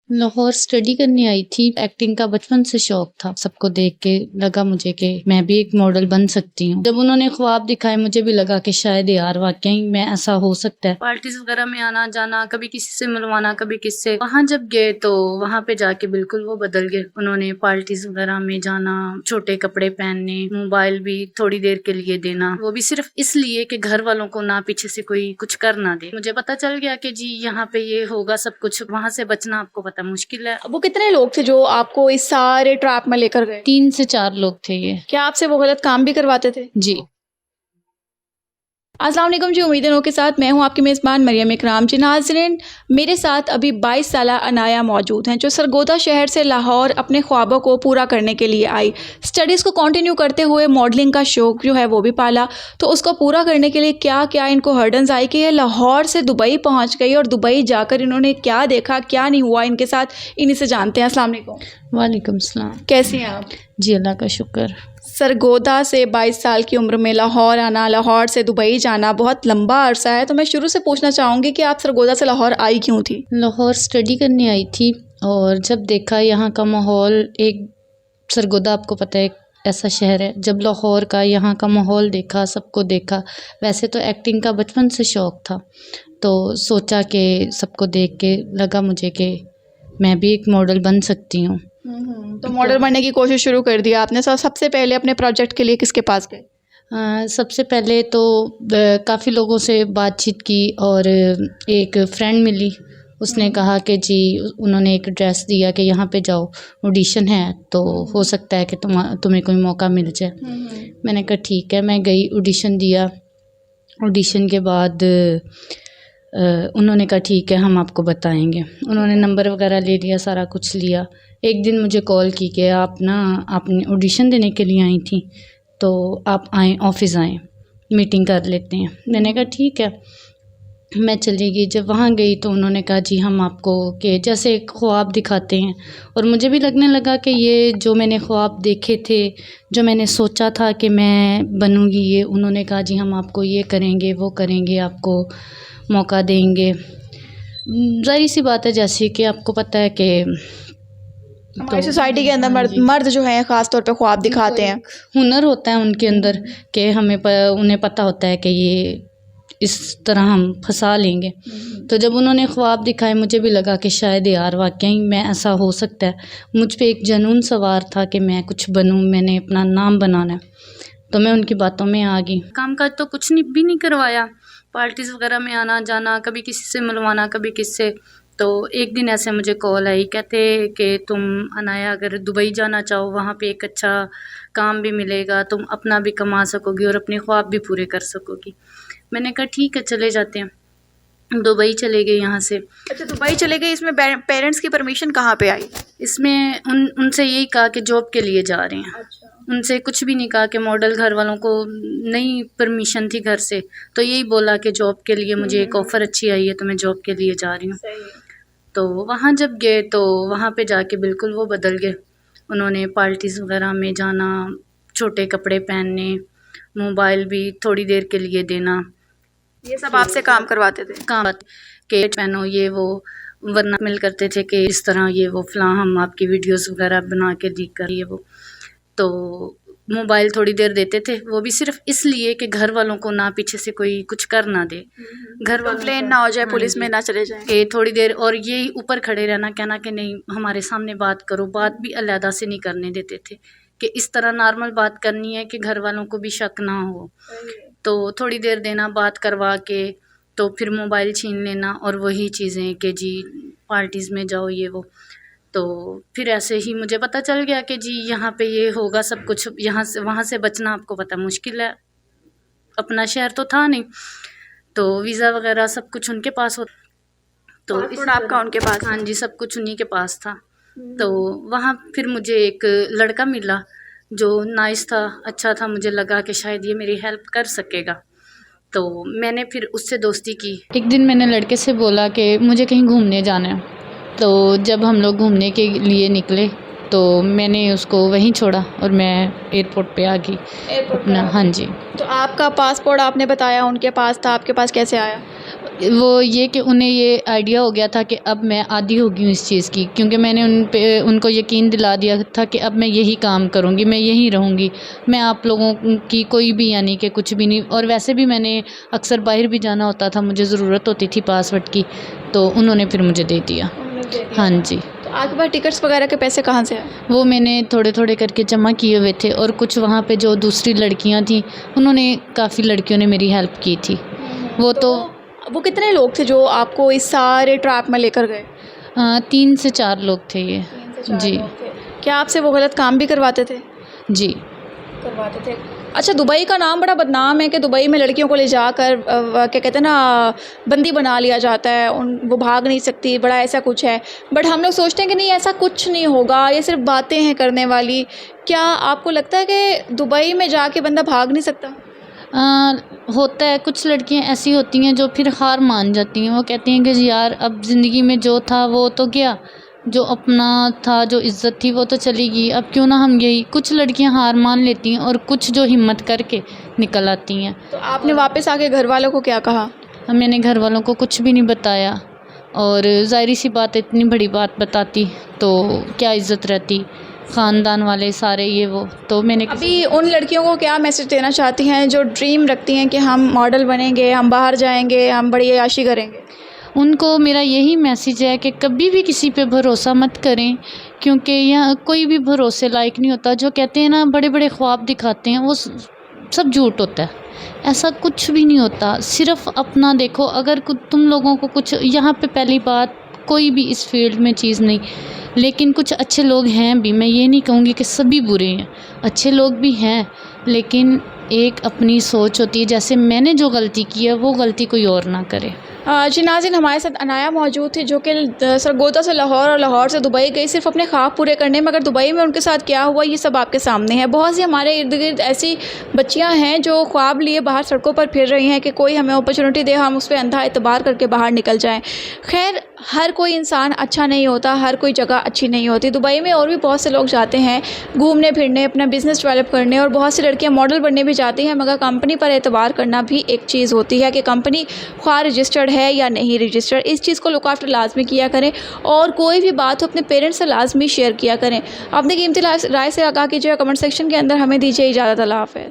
Lahore study करने आई थी। Acting का बचपन से शौक था। सबको देख के लगा मुझे कि मैं भी एक मॉडल बन सकती हूँ। जब उन्होंने ख्वाब दिखाए मुझे भी लगा कि शायद यार वाकई में ऐसा हो सकता है। पार्टीज वगैरह में आना जाना, कभी किसी से मिलवाना, कभी किससे। वहाँ जब गए तो वहाँ पे जाके बिल्कुल वो बदल गए। उन्होंने पार्टीज वगैरह में जाना, छोटे कपड़े पहनने, मोबाइल भी थोड़ी देर के लिए देना, वो भी सिर्फ इसलिए कि घर वालों को ना पीछे से कोई कुछ कर ना दे। मुझे पता चल गया कि जी यहाँ पे ये होगा सब कुछ, वहाँ से बचना आपको पता मुश्किल है। वो कितने लोग थे जो आपको इस सारे ट्रैप में लेकर गए? 3 से 4 लोग थे ये। क्या आपसे वो गलत काम भी करवाते थे? जी। अस्सलाम वालेकुम जी, उम्मीदें के साथ मैं हूं आपकी मेज़बान मरियम इकराम जी। नाज़रीन, मेरे साथ अभी 22 साला अनाया मौजूद हैं जो सरगोदा शहर से लाहौर अपने ख्वाबों को पूरा करने के लिए आई। स्टडीज़ को कंटिन्यू करते हुए मॉडलिंग का शौक़ जो है वो भी पाला। तो उसको पूरा करने के लिए क्या क्या इनको हर्डन्स आई कि ये लाहौर से दुबई पहुँच गई, और दुबई जाकर इन्होंने क्या देखा क्या नहीं हुआ इनके साथ, इन्हीं से जानते हैं। अस्सलाम वालेकुम। वालेकुम सलाम। कैसी हैं आप? जी अल्लाह का शुक्र। सरगोदा से 22 साल की उम्र में लाहौर आना, लाहौर से दुबई जाना बहुत लंबा अरसा है। तो मैं शुरू से पूछना चाहूँगी कि आप सरगोदा से लाहौर आई क्यों थी? लाहौर स्टडी करने आई थी, और जब देखा यहाँ का माहौल, एक सरगोदा आपको पता है एक ऐसा शहर है, जब लाहौर का यहाँ का माहौल देखा, सबको देखा। वैसे तो एक्टिंग का बचपन से शौक़ था, तो सोचा कि सबको देख के लगा मुझे कि मैं भी एक मॉडल बन सकती हूँ। तो मॉडल बनने की कोशिश शुरू कर दी आपने। सबसे पहले अपने प्रोजेक्ट के लिए किसके पास गए? सबसे पहले तो काफ़ी लोगों से बातचीत की, और एक फ्रेंड मिली, उसने कहा कि जी उन्होंने एक एड्रेस दिया कि यहाँ पे जाओ, ऑडिशन है तो हो सकता है कि तुम्हें कोई मौका मिल जाए। मैंने कहा ठीक है, मैं गई, ऑडिशन दिया। ऑडिशन के बाद उन्होंने कहा ठीक है हम आपको बताएंगे। उन्होंने नंबर वगैरह ले लिया, सारा कुछ लिया। एक दिन मुझे कॉल की कि आपने ऑडिशन देने के लिए आई थी, तो आप आएँ, ऑफ़िस आएँ, मीटिंग कर लेते हैं। मैंने कहा ठीक है, मैं चली गई। जब वहाँ गई तो उन्होंने कहा जी हम आपको कि जैसे एक ख्वाब दिखाते हैं, और मुझे भी लगने लगा कि ये जो मैंने ख्वाब देखे थे, जो मैंने सोचा था कि मैं बनूँगी ये, उन्होंने कहा जी हम आपको ये करेंगे वो करेंगे, आपको मौका देंगे। ज़ाहिर सी बात है, जैसे कि आपको पता है कि हमारी सोसाइटी के अंदर मर्द जो है ख़ास तौर पे ख्वाब दिखाते हैं। हुनर होता है उनके अंदर कि उन्हें पता होता है कि ये इस तरह हम फंसा लेंगे। तो जब उन्होंने ख्वाब दिखाए मुझे भी लगा कि शायद यार वाकई में ऐसा हो सकता है। मुझ पे एक जुनून सवार था कि मैं कुछ बनूं, मैंने अपना नाम बनाना है। तो मैं उनकी बातों में आ गई। काम काज तो कुछ भी नहीं करवाया, पार्टीज़ वगैरह में आना जाना, कभी किसी से मिलवाना, कभी किससे। तो एक दिन ऐसे मुझे कॉल आई, कहते कि तुम अनाया अगर दुबई जाना चाहो, वहाँ पे एक अच्छा काम भी मिलेगा, तुम अपना भी कमा सकोगी और अपने ख्वाब भी पूरे कर सकोगी। मैंने कहा ठीक है चले जाते हैं। दुबई चले गए यहाँ से। अच्छा, दुबई चले गए। इसमें पेरेंट्स की परमिशन कहाँ पे आई? इसमें उनसे यही कहा कि जॉब के लिए जा रहे हैं। अच्छा। उनसे कुछ भी नहीं कहा कि मॉडल, घर वालों को नहीं परमिशन थी घर से, तो यही बोला कि जॉब के लिए मुझे एक ऑफ़र अच्छी आई है तो मैं जॉब के लिए जा रही हूँ। तो वहाँ जब गए तो वहाँ पे जाके बिल्कुल वो बदल गए। उन्होंने पार्टीज़ वगैरह में जाना, छोटे कपड़े पहनने, मोबाइल भी थोड़ी देर के लिए देना, ये सब आपसे काम करवाते थे? काम के पहनो ये वो, वरना मिल करते थे कि इस तरह ये वो फ़लाँ हम आपकी वीडियोस वगैरह बना के लीक कर ये वो। तो मोबाइल थोड़ी देर देते थे, वो भी सिर्फ इसलिए कि घर वालों को ना पीछे से कोई कुछ कर ना दे, घर वालों कंप्लेन ना हो जाए, पुलिस में ना चले जाए। कि थोड़ी देर, और यही ऊपर खड़े रहना, कहना कि नहीं हमारे सामने बात करो। बात भी अलहदा से नहीं करने देते थे कि इस तरह नॉर्मल बात करनी है कि घर वालों को भी शक ना हो। तो थोड़ी देर देना, बात करवा के तो फिर मोबाइल छीन लेना, और वही चीज़ें कि जी पार्टीज़ में जाओ ये वो। तो फिर ऐसे ही मुझे पता चल गया कि जी यहाँ पे ये होगा सब कुछ, यहाँ से वहाँ से बचना आपको पता मुश्किल है। अपना शहर तो था नहीं, तो वीज़ा वगैरह सब कुछ उनके पास हो, तो आपका उनके पास? हाँ जी, सब कुछ उन्हीं के पास था। तो वहाँ फिर मुझे एक लड़का मिला जो नाइस था, अच्छा था। मुझे लगा कि शायद ये मेरी हेल्प कर सकेगा, तो मैंने फिर उससे दोस्ती की। एक दिन मैंने लड़के से बोला कि मुझे कहीं घूमने जाना है। तो जब हम लोग घूमने के लिए निकले तो मैंने उसको वहीं छोड़ा और मैं एयरपोर्ट पे आ गई अपना। हाँ जी। तो आपका पासपोर्ट आपने बताया उनके पास था, आपके पास कैसे आया? وہ یہ کہ انہیں یہ آئیڈیا ہو گیا تھا کہ اب میں عادی ہو گئی ہوں اس چیز کی، کیونکہ میں نے ان کو یقین دلا دیا تھا کہ اب میں یہی کام کروں گی، میں یہیں رہوں گی، میں آپ لوگوں کی کوئی بھی یعنی کہ کچھ بھی نہیں. اور ویسے بھی میں نے اکثر باہر بھی جانا ہوتا تھا، مجھے ضرورت ہوتی تھی پاسورڈ کی، تو انہوں نے پھر مجھے دے دیا. ہاں جی. تو آپ کے پاس ٹکٹس وغیرہ کے پیسے کہاں سے آئے؟ وہ میں نے تھوڑے تھوڑے کر کے جمع کیے ہوئے تھے، اور کچھ وہاں پہ جو دوسری لڑکیاں تھیں انہوں نے، کافی لڑکیوں نے میری ہیلپ کی تھی. وہ کتنے لوگ تھے جو آپ کو اس سارے ٹریپ میں لے کر گئے؟ 3 سے 4 لوگ تھے یہ. 3 سے 4 جی. لوگ تھے. کیا آپ سے وہ غلط کام بھی کرواتے تھے؟ جی. کرواتے تھے. اچھا، دبئی کا نام بڑا بدنام ہے کہ دبئی میں لڑکیوں کو لے جا کر کیا کہتے ہیں نا، بندی بنا لیا جاتا ہے، وہ بھاگ نہیں سکتی، بڑا ایسا کچھ ہے. بٹ ہم لوگ سوچتے ہیں کہ نہیں، ایسا کچھ نہیں ہوگا، یہ صرف باتیں ہیں کرنے والی. کیا آپ کو لگتا ہے کہ دبئی میں جا کے بندہ بھاگ نہیں سکتا؟ ہوتا ہے، کچھ لڑکیاں ایسی ہوتی ہیں جو پھر ہار مان جاتی ہیں. وہ کہتی ہیں کہ یار اب زندگی میں جو تھا وہ تو گیا، جو اپنا تھا، جو عزت تھی وہ تو چلی گئی، اب کیوں نہ ہم یہی. کچھ لڑکیاں ہار مان لیتی ہیں اور کچھ جو ہمت کر کے نکل آتی ہیں. تو آپ نے واپس آ کے گھر والوں کو کیا کہا؟ میں نے گھر والوں کو کچھ بھی نہیں بتایا، اور ظاہری سی بات، اتنی بڑی بات بتاتی تو کیا عزت رہتی، خاندان والے سارے یہ وہ. تو میں نے ابھی ان لڑکیوں کو کیا میسج دینا چاہتی ہیں جو ڈریم رکھتی ہیں کہ ہم ماڈل بنیں گے، ہم باہر جائیں گے، ہم بڑی عیاشی کریں گے؟ ان کو میرا یہی میسیج ہے کہ کبھی بھی کسی پہ بھروسہ مت کریں، کیونکہ یہاں کوئی بھی بھروسے لائق نہیں ہوتا. جو کہتے ہیں نا بڑے بڑے خواب دکھاتے ہیں، وہ سب جھوٹ ہوتا ہے. ایسا کچھ بھی نہیں ہوتا. صرف اپنا دیکھو. اگر تم لوگوں کو کچھ یہاں پہ، پہلی بات کوئی بھی اس فیلڈ میں چیز نہیں، لیکن کچھ اچھے لوگ ہیں بھی. میں یہ نہیں کہوں گی کہ سبھی برے ہیں، اچھے لوگ بھی ہیں، لیکن ایک اپنی سوچ ہوتی ہے. جیسے میں نے جو غلطی کی ہے وہ غلطی کوئی اور نہ کرے. جی ناظرین، ہمارے ساتھ عنایا موجود تھی جو کہ سرگودا سے لاہور اور لاہور سے دبئی گئی صرف اپنے خواب پورے کرنے، مگر دبئی میں ان کے ساتھ کیا ہوا یہ سب آپ کے سامنے ہے. بہت سی ہمارے ارد گرد ایسی بچیاں ہیں جو خواب لیے باہر سڑکوں پر پھر رہی ہیں کہ کوئی ہمیں اپرچونٹی دے، ہم اس پہ اندھا اعتبار کر کے باہر نکل جائیں. خیر، ہر کوئی انسان اچھا نہیں ہوتا، ہر کوئی جگہ اچھی نہیں ہوتی. دبئی میں اور بھی بہت سے لوگ جاتے ہیں گھومنے پھرنے، اپنا بزنس ڈیولپ کرنے، اور بہت سی لڑکیاں ماڈل بننے بھی جاتی ہیں. مگر کمپنی پر اعتبار کرنا بھی ایک چیز ہوتی ہے کہ کمپنی خواہ رجسٹرڈ ہے یا نہیں رجسٹرڈ. اس چیز کو لک آفٹر لازمی کیا کریں، اور کوئی بھی بات ہو اپنے پیرنٹس سے لازمی شیئر کیا کریں. اپنی قیمتی رائے سے آگاہ کیجیے کمنٹ سیکشن کے اندر. ہمیں دیجیے اجازت. اللہ حافظ.